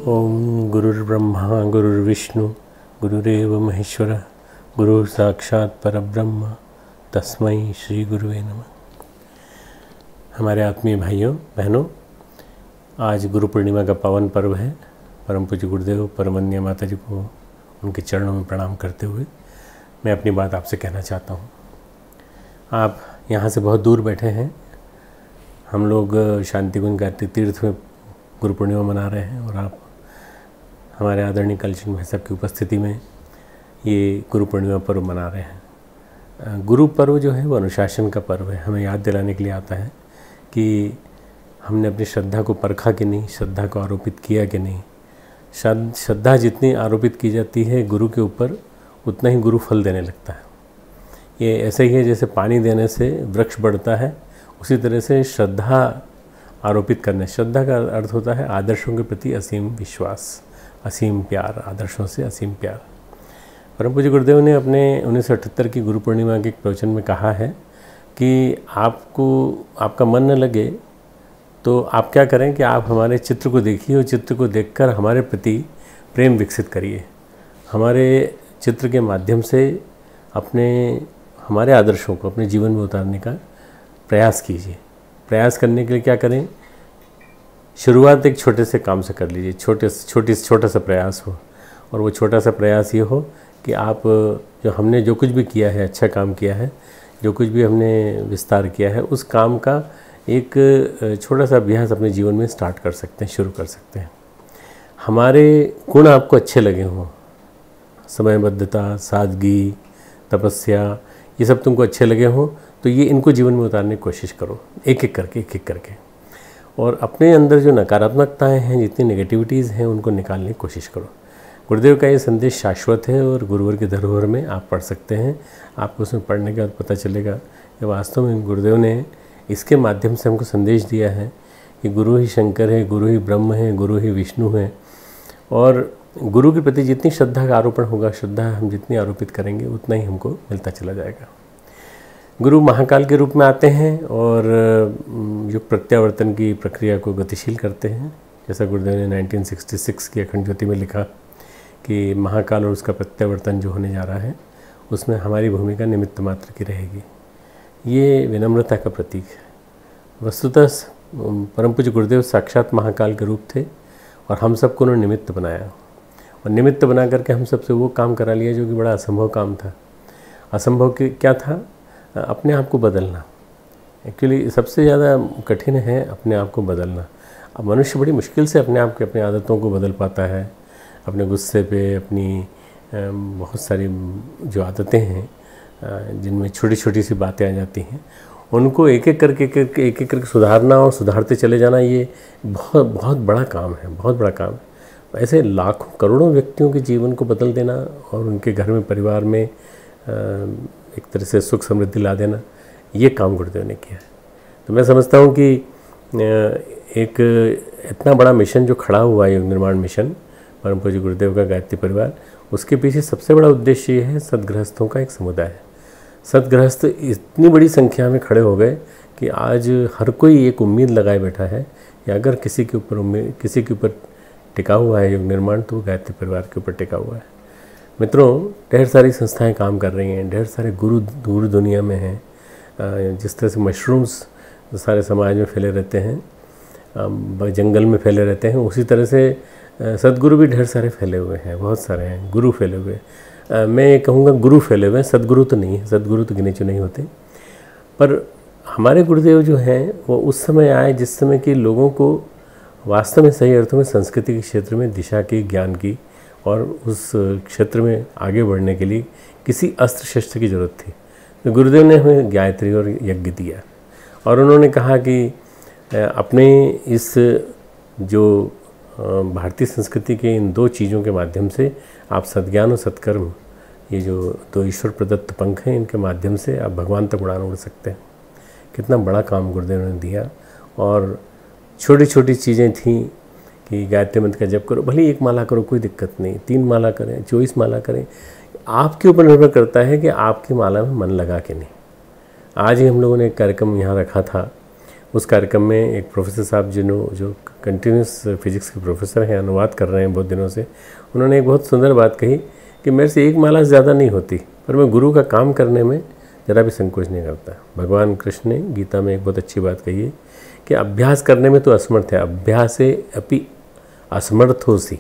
ओम गुरुर्ब्रह्मा गुरुर्विष्णु गुरुरेव महेश्वर गुरु साक्षात परब्रह्म तस्मै श्री गुरुवे नमः। हमारे आत्मीय भाइयों बहनों, आज गुरु पूर्णिमा का पावन पर्व है। परम पूज्य गुरुदेव परमन्य माता जी को उनके चरणों में प्रणाम करते हुए मैं अपनी बात आपसे कहना चाहता हूँ। आप यहाँ से बहुत दूर बैठे हैं। हम लोग शांतिकुंज गायत्री तीर्थ में गुरु पूर्णिमा मना रहे हैं और आप हमारे आदरणीय कलचंद भाई साहब की उपस्थिति में ये गुरु पूर्णिमा पर्व मना रहे हैं। गुरु पर्व जो है वो अनुशासन का पर्व है। हमें याद दिलाने के लिए आता है कि हमने अपनी श्रद्धा को परखा कि नहीं, श्रद्धा को आरोपित किया कि नहीं। श्रद्धा जितनी आरोपित की जाती है गुरु के ऊपर, उतना ही गुरु फल देने लगता है। ये ऐसे ही है जैसे पानी देने से वृक्ष बढ़ता है, उसी तरह से श्रद्धा आरोपित करने। श्रद्धा का अर्थ होता है आदर्शों के प्रति असीम विश्वास, असीम प्यार, आदर्शों से असीम प्यार। परम पूज्य गुरुदेव ने अपने 1978 की गुरु पूर्णिमा के एक प्रवचन में कहा है कि आपका मन न लगे तो आप क्या करें कि आप हमारे चित्र को देखिए और चित्र को देखकर हमारे प्रति प्रेम विकसित करिए। हमारे चित्र के माध्यम से हमारे आदर्शों को अपने जीवन में उतारने का प्रयास कीजिए। प्रयास करने के लिए क्या करें? शुरुआत एक छोटे से काम से कर लीजिए। छोटा सा प्रयास हो, और वो छोटा सा प्रयास ये हो कि आप हमने जो कुछ भी किया है, अच्छा काम किया है, जो कुछ भी हमने विस्तार किया है, उस काम का एक छोटा सा अभ्यास अपने जीवन में स्टार्ट कर सकते हैं, शुरू कर सकते हैं। हमारे गुण आपको अच्छे लगे हों, समयबद्धता, सादगी, तपस्या, ये सब तुमको अच्छे लगे हों तो ये इनको जीवन में उतारने की कोशिश करो, एक एक करके। और अपने अंदर जो नकारात्मकताएं हैं, जितनी नेगेटिविटीज़ हैं, उनको निकालने की कोशिश करो। गुरुदेव का ये संदेश शाश्वत है और गुरुवर की धरोहर में आप पढ़ सकते हैं। आपको उसमें पढ़ने के बाद पता चलेगा कि वास्तव में गुरुदेव ने इसके माध्यम से हमको संदेश दिया है कि गुरु ही शंकर है, गुरु ही ब्रह्म है, गुरु ही विष्णु है। और गुरु के प्रति जितनी श्रद्धा का आरोपण होगा, श्रद्धा हम जितनी आरोपित करेंगे, उतना ही हमको मिलता चला जाएगा। गुरु महाकाल के रूप में आते हैं और युग प्रत्यावर्तन की प्रक्रिया को गतिशील करते हैं। जैसा गुरुदेव ने 1966 की अखंड ज्योति में लिखा कि महाकाल और उसका प्रत्यावर्तन जो होने जा रहा है, उसमें हमारी भूमिका निमित्त मात्र की रहेगी। ये विनम्रता का प्रतीक है। वस्तुतः परम पूज्य गुरुदेव साक्षात महाकाल के रूप थे और हम सबको उन्होंने निमित्त बनाया, और निमित्त बना करके हम सबसे वो काम करा लिया जो कि बड़ा असंभव काम था। असंभव क्या था? अपने आप को बदलना। एक्चुअली सबसे ज़्यादा कठिन है अपने आप को बदलना। अब मनुष्य बड़ी मुश्किल से अपने आप की अपनी आदतों को बदल पाता है। अपने गुस्से पे, अपनी बहुत सारी जो आदतें हैं जिनमें छोटी छोटी सी बातें आ जाती हैं, उनको एक एक करके सुधारना और सुधारते चले जाना, ये बहुत बड़ा काम है, बहुत बड़ा काम है। ऐसे लाखों करोड़ों व्यक्तियों के जीवन को बदल देना और उनके घर में, परिवार में एक तरह से सुख समृद्धि ला देना, ये काम गुरुदेव ने किया है। तो मैं समझता हूँ कि एक इतना बड़ा मिशन जो खड़ा हुआ है, योग निर्माण मिशन, परम पूज्य गुरुदेव का गायत्री परिवार, उसके पीछे सबसे बड़ा उद्देश्य ये है सद्गृहस्थों का एक समुदाय है। सद्गृहस्थ इतनी बड़ी संख्या में खड़े हो गए कि आज हर कोई एक उम्मीद लगाए बैठा है कि अगर किसी के ऊपर टिका हुआ है योग निर्माण, तो गायत्री परिवार के ऊपर टिका हुआ है। मित्रों, ढेर सारी संस्थाएं काम कर रही हैं, ढेर सारे गुरु दूर दुनिया में हैं। जिस तरह से मशरूम्स सारे समाज में फैले रहते हैं, जंगल में फैले रहते हैं, उसी तरह से सद्गुरु भी ढेर सारे फैले हुए हैं, बहुत सारे हैं गुरु फैले हुए। मैं ये कहूँगा गुरु फैले हुए हैं, सद्गुरु तो नहीं है। सद्गुरु तो गिने चुने नहीं होते। पर हमारे गुरुदेव जो हैं वो उस समय आए जिस समय कि लोगों को वास्तव में सही अर्थों में संस्कृति के क्षेत्र में दिशा की, ज्ञान की, और उस क्षेत्र में आगे बढ़ने के लिए किसी अस्त्र शस्त्र की ज़रूरत थी। तो गुरुदेव ने हमें गायत्री और यज्ञ दिया, और उन्होंने कहा कि अपने इस जो भारतीय संस्कृति के इन दो चीज़ों के माध्यम से आप सद्ज्ञान और सत्कर्म, ये जो दो ईश्वर प्रदत्त पंख हैं, इनके माध्यम से आप भगवान तक उड़ान उड़ सकते हैं। कितना बड़ा काम गुरुदेव ने दिया। और छोटी छोटी चीज़ें थीं कि गायत्री मंत्र का जप करो, भले 1 माला करो, कोई दिक्कत नहीं, 3 माला करें, 24 माला करें, आपके ऊपर निर्भर करता है कि आपकी माला में मन लगा कि नहीं। आज ही हम लोगों ने एक कार्यक्रम यहाँ रखा था, उस कार्यक्रम में एक प्रोफेसर साहब जो कंटिन्यूस फिजिक्स के प्रोफेसर हैं, अनुवाद कर रहे हैं बहुत दिनों से, उन्होंने एक बहुत सुंदर बात कही कि मेरे से एक माला ज़्यादा नहीं होती, पर मैं गुरु का काम करने में ज़रा भी संकोच नहीं करता। भगवान कृष्ण ने गीता में एक बहुत अच्छी बात कही है कि अभ्यास करने में तो असमर्थ है, अभ्यासे अपि असमर्थोसी।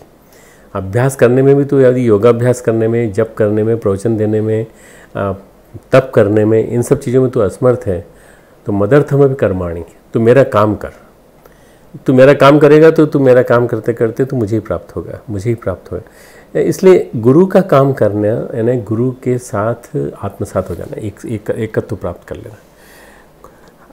अभ्यास करने में भी तो, यदि योगाभ्यास करने में, जप करने में, प्रवचन देने में, तप करने में, इन सब चीज़ों में तो असमर्थ है, तो मदर्थम भी कर्माणी, तो मेरा काम कर। तू मेरा काम करेगा तो तू मेरा काम करते करते तो मुझे ही प्राप्त होगा, मुझे ही प्राप्त होगा। इसलिए गुरु का काम करना यानी गुरु के साथ आत्मसात हो जाना, एकत्व प्राप्त कर लेना।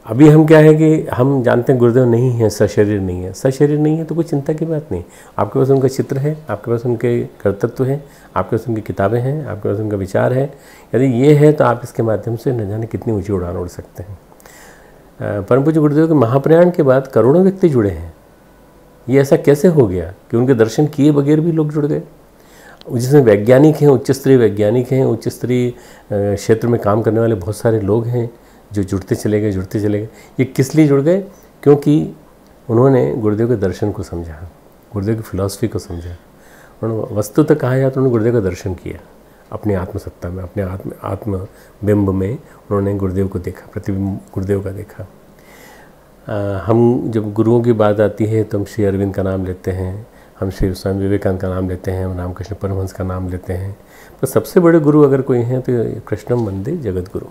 अभी हम क्या है कि हम जानते हैं गुरुदेव नहीं है, सशरीर नहीं है। सशरीर नहीं है तो कोई चिंता की बात नहीं। आपके पास उनका चित्र है, आपके पास उनके कर्तव्य हैं, आपके पास उनकी किताबें हैं, आपके पास उनका विचार है। यदि ये है तो आप इसके माध्यम से न जाने कितनी ऊंची उड़ान उड़ सकते हैं। परम पूज्य गुरुदेव के महाप्रयाण के बाद करोड़ों व्यक्ति जुड़े हैं। ये ऐसा कैसे हो गया कि उनके दर्शन किए बगैर भी लोग जुड़ गए, जिसमें वैज्ञानिक हैं, उच्च स्तरीय वैज्ञानिक हैं, उच्च स्तरीय क्षेत्र में काम करने वाले बहुत सारे लोग हैं जो जुड़ते चले गए, जुड़ते चले गए। ये किस लिए जुड़ गए? क्योंकि उन्होंने गुरुदेव के दर्शन को समझा, गुरुदेव की फिलॉसफी को समझा। उन्होंने वस्तुतः कहा जाए तो उन्होंने गुरुदेव का दर्शन किया, अपनी आत्मसत्ता में, अपने आत्मबिंब में उन्होंने गुरुदेव को देखा, प्रतिबिंब गुरुदेव का देखा। हम जब गुरुओं की बात आती है तो हम श्री अरविंद का नाम लेते हैं, हम श्री स्वामी विवेकानंद का नाम लेते हैं, हम रामकृष्ण परमहंस का नाम लेते हैं, पर सबसे बड़े गुरु अगर कोई हैं तो कृष्णम वंदे जगत गुरु।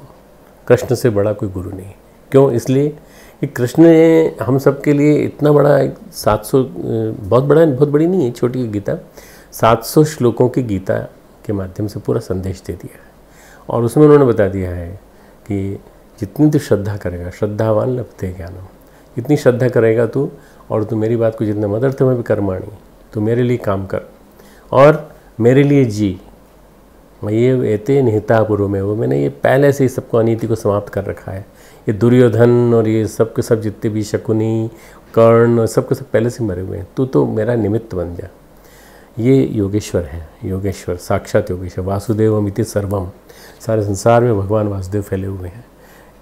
कृष्ण से बड़ा कोई गुरु नहीं। क्यों? इसलिए कि कृष्ण ने हम सब के लिए इतना बड़ा 700, बहुत बड़ी नहीं है, छोटी गीता, 700 श्लोकों की गीता के माध्यम से पूरा संदेश दे दिया है। और उसमें उन्होंने बता दिया है कि जितनी तू श्रद्धा करेगा, श्रद्धावान लभते ज्ञानम, इतनी श्रद्धा करेगा तू और तू मेरी बात को जितना मदर्थ में भी कर्माणी, तो मेरे लिए काम कर और मेरे लिए जी। मैं ये एते निहिता पूर्व में, वो मैंने ये पहले से ही सबको अनीति को समाप्त कर रखा है। ये दुर्योधन और ये सब के सब जितने भी शकुनी, कर्ण, सब के सब पहले से मरे हुए हैं, तू तो मेरा निमित्त बन जा। ये योगेश्वर है, योगेश्वर साक्षात योगेश्वर। वासुदेवमिति सर्वम, सारे संसार में भगवान वासुदेव फैले हुए हैं।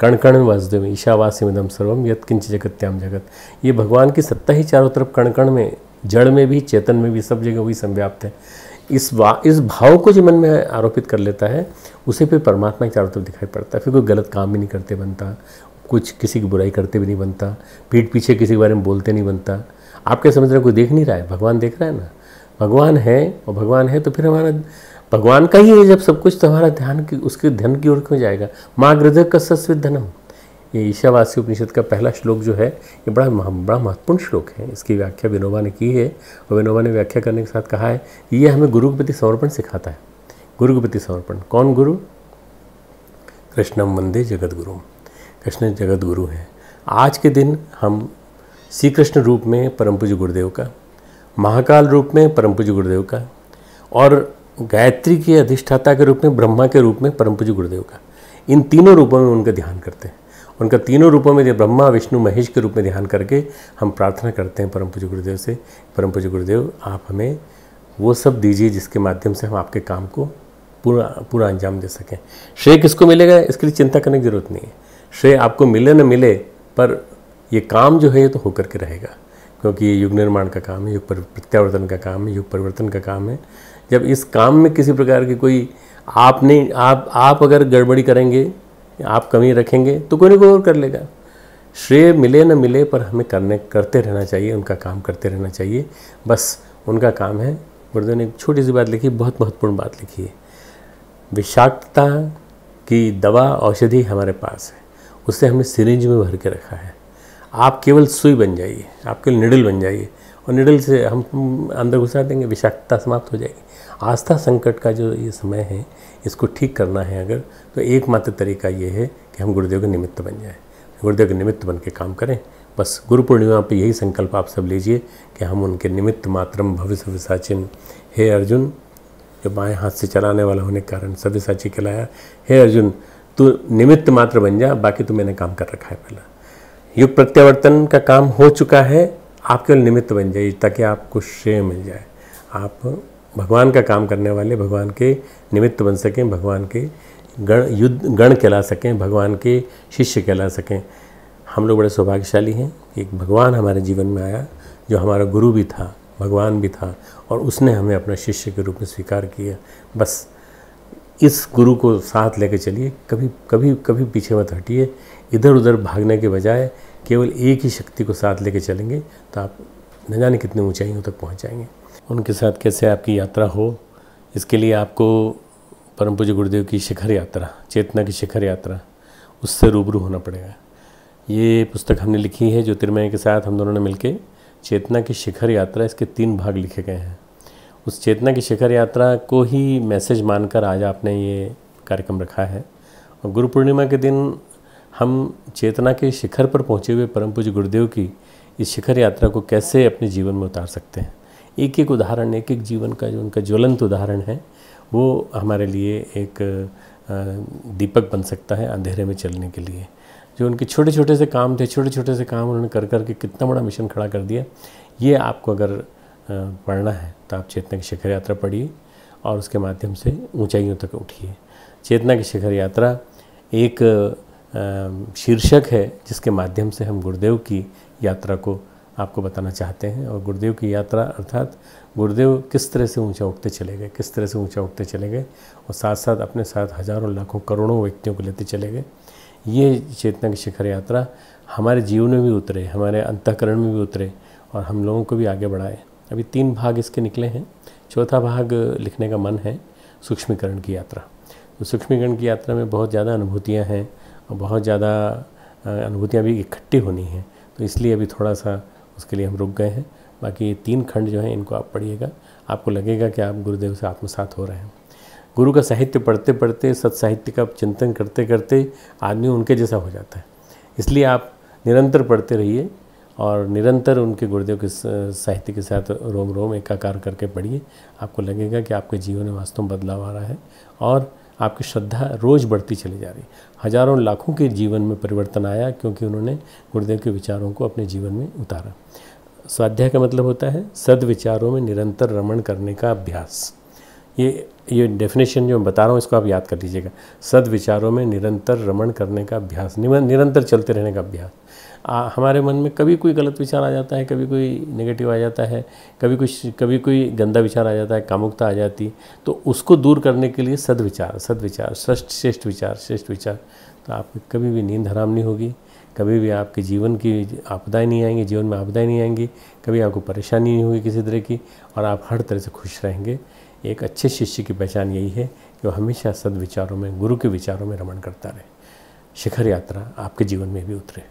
कण कण वासुदेव, ईशावास्यमिदं सर्वम यत्किंच जगत्याम जगत। ये भगवान की सत्ता ही चारों तरफ, कण कण में, जड़ में भी, चेतन में भी, सब जगह वही संव्याप्त है। इस भाव को जो मन में आरोपित कर लेता है, उसे फिर परमात्मा के चारों तरफ दिखाई पड़ता है। फिर कोई गलत काम भी नहीं करते बनता, कुछ किसी की बुराई करते भी नहीं बनता, पीठ पीछे किसी के बारे में बोलते नहीं बनता। आप क्या समझ रहे हैं कोई देख नहीं रहा है? भगवान देख रहा है ना। भगवान है, और भगवान है तो फिर हमारा भगवान का ही है जब सब कुछ, तो हमारा ध्यान की, उसके धन की ओर क्यों जाएगा? माँ हृदय कस्यस्विद धनम, ये ईशावास्य उपनिषद का पहला श्लोक जो है, ये बड़ा महत्वपूर्ण श्लोक है। इसकी व्याख्या विनोबा ने की है, और विनोबा ने व्याख्या करने के साथ कहा है कि ये हमें गुरु के प्रति समर्पण सिखाता है। गुरु के प्रति समर्पण। कौन गुरु? कृष्णम वंदे जगत गुरु। कृष्ण जगत गुरु है। आज के दिन हम श्री कृष्ण रूप में परम पूज्य गुरुदेव का, महाकाल रूप में परम पूज्य गुरुदेव का, और गायत्री के अधिष्ठाता के रूप में, ब्रह्मा के रूप में परम पूज्य गुरुदेव का, इन तीनों रूपों में उनका ध्यान करते हैं। उनका तीनों रूपों में, ब्रह्मा विष्णु महेश के रूप में ध्यान करके हम प्रार्थना करते हैं परम पूज्य गुरुदेव से, परम पूज्य गुरुदेव आप हमें वो सब दीजिए जिसके माध्यम से हम आपके काम को पूरा अंजाम दे सकें। श्रेय किसको मिलेगा इसके लिए चिंता करने की जरूरत नहीं है। श्रेय आपको मिले न मिले, पर ये काम जो है ये तो होकर के रहेगा, क्योंकि ये युग निर्माण का काम है, युग प्रत्यावर्तन का काम है, युग परिवर्तन का काम है। जब इस काम में किसी प्रकार की कोई आप अगर गड़बड़ी करेंगे, आप कमी रखेंगे, तो कोई ना कोई और कर लेगा। श्रेय मिले न मिले, पर हमें करते रहना चाहिए, उनका काम करते रहना चाहिए। बस उनका काम है। गुरुदेव ने एक छोटी सी बात लिखी, बहुत महत्वपूर्ण बात लिखी है। विषाक्तता की दवा औषधि हमारे पास है, उससे हमने सिरिंज में भर के रखा है। आप केवल सुई बन जाइए, आप केवल निडल बन जाइए, और निडल से हम अंदर घुसा देंगे, विषाक्तता समाप्त हो जाएगी। आस्था संकट का जो ये समय है, इसको ठीक करना है अगर, तो एकमात्र तरीका ये है कि हम गुरुदेव के निमित्त बन जाएं, गुरुदेव के निमित्त बन के काम करें। बस गुरु पूर्णिमा पे यही संकल्प आप सब लीजिए कि हम उनके निमित्त मात्रम भविष्य विसाचिन। हे अर्जुन, जो बाएं हाथ से चलाने वाला होने के कारण सव्यसाची कहलाया, हे अर्जुन तू निमित्त मात्र बन जा, बाकी तो मैंने काम कर रखा है पहला। युग प्रत्यावर्तन का काम हो चुका है, आप केवल निमित्त बन जाइए ताकि आपको श्रेय मिल जाए। आप भगवान का काम करने वाले, भगवान के निमित्त बन सकें, भगवान के गण कहला सकें, भगवान के शिष्य कहला सकें। हम लोग बड़े सौभाग्यशाली हैं कि एक भगवान हमारे जीवन में आया, जो हमारा गुरु भी था, भगवान भी था, और उसने हमें अपना शिष्य के रूप में स्वीकार किया। बस इस गुरु को साथ लेकर चलिए, कभी कभी कभी पीछे मत हटिए। इधर उधर भागने के बजाय केवल एक ही शक्ति को साथ लेकर चलेंगे तो आप न जाने कितनी ऊंचाइयों तक पहुंच जाएंगे। उनके साथ कैसे आपकी यात्रा हो, इसके लिए आपको परम पूज्य गुरुदेव की शिखर यात्रा, चेतना की शिखर यात्रा, उससे रूबरू होना पड़ेगा। ये पुस्तक हमने लिखी है ज्योतिर्मय के साथ, हम दोनों ने मिलकर चेतना की शिखर यात्रा, इसके 3 भाग लिखे गए हैं। उस चेतना की शिखर यात्रा को ही मैसेज मानकर आज आपने ये कार्यक्रम रखा है। और गुरु पूर्णिमा के दिन हम चेतना के शिखर पर पहुँचे हुए परम पूज्य गुरुदेव की इस शिखर यात्रा को कैसे अपने जीवन में उतार सकते हैं। एक एक उदाहरण, एक एक जीवन का जो उनका ज्वलंत उदाहरण है, वो हमारे लिए एक दीपक बन सकता है अंधेरे में चलने के लिए। जो उनके छोटे छोटे से काम थे, छोटे छोटे से काम उन्होंने कर कर के कितना बड़ा मिशन खड़ा कर दिया। ये आपको अगर पढ़ना है तो आप चेतना की शिखर यात्रा पढ़िए और उसके माध्यम से ऊंचाइयों तक उठिए। चेतना की शिखर यात्रा एक शीर्षक है जिसके माध्यम से हम गुरुदेव की यात्रा को आपको बताना चाहते हैं। और गुरुदेव की यात्रा अर्थात गुरुदेव किस तरह से ऊंचा उठते चले गए, किस तरह से ऊंचा उठते चले गए, और साथ साथ अपने साथ हज़ारों लाखों करोड़ों व्यक्तियों को लेते चले गए। ये चेतना की शिखर यात्रा हमारे जीवन में भी उतरे, हमारे अंतःकरण में भी उतरे और हम लोगों को भी आगे बढ़ाए। अभी 3 भाग इसके निकले हैं, 4था भाग लिखने का मन है, सूक्ष्मीकरण की यात्रा। तो सूक्ष्मीकरण की यात्रा में बहुत ज़्यादा अनुभूतियाँ हैं और बहुत ज़्यादा अनुभूतियाँ भी इकट्ठी होनी हैं, तो इसलिए अभी थोड़ा सा उसके लिए हम रुक गए हैं। बाकी ये 3 खंड जो हैं इनको आप पढ़िएगा, आपको लगेगा कि आप गुरुदेव से आत्मसात हो रहे हैं। गुरु का साहित्य पढ़ते पढ़ते, सत्साहित्य का चिंतन करते करते आदमी उनके जैसा हो जाता है। इसलिए आप निरंतर पढ़ते रहिए और निरंतर उनके गुरुदेव के साहित्य के साथ रोम रोम एकाकार करके पढ़िए। आपको लगेगा कि आपके जीवन में वास्तव में बदलाव आ रहा है और आपकी श्रद्धा रोज़ बढ़ती चली जा रही। हज़ारों लाखों के जीवन में परिवर्तन आया क्योंकि उन्होंने गुरुदेव के विचारों को अपने जीवन में उतारा। स्वाध्याय का मतलब होता है सद्विचारों में निरंतर रमण करने का अभ्यास। ये डेफिनेशन जो मैं बता रहा हूँ इसको आप याद कर लीजिएगा। सद्विचारों में निरंतर रमण करने का अभ्यास, निरंतर चलते रहने का अभ्यास। हमारे मन में कभी कोई गलत विचार आ जाता है, कभी कोई नेगेटिव आ जाता है, कभी कोई गंदा विचार आ जाता है, कामुकता आ जाती, तो उसको दूर करने के लिए सद्विचार, श्रेष्ठ विचार। तो आपकी कभी भी नींद हराम नहीं होगी, कभी भी आपके जीवन की आपदाएं नहीं आएंगी, जीवन में आपदाएं नहीं आएंगी, कभी आपको परेशानी नहीं होगी किसी तरह की, और आप हर तरह से खुश रहेंगे। एक अच्छे शिष्य की पहचान यही है कि वो हमेशा सद्विचारों में, गुरु के विचारों में रमण करता रहे। शिखर यात्रा आपके जीवन में भी उतरे।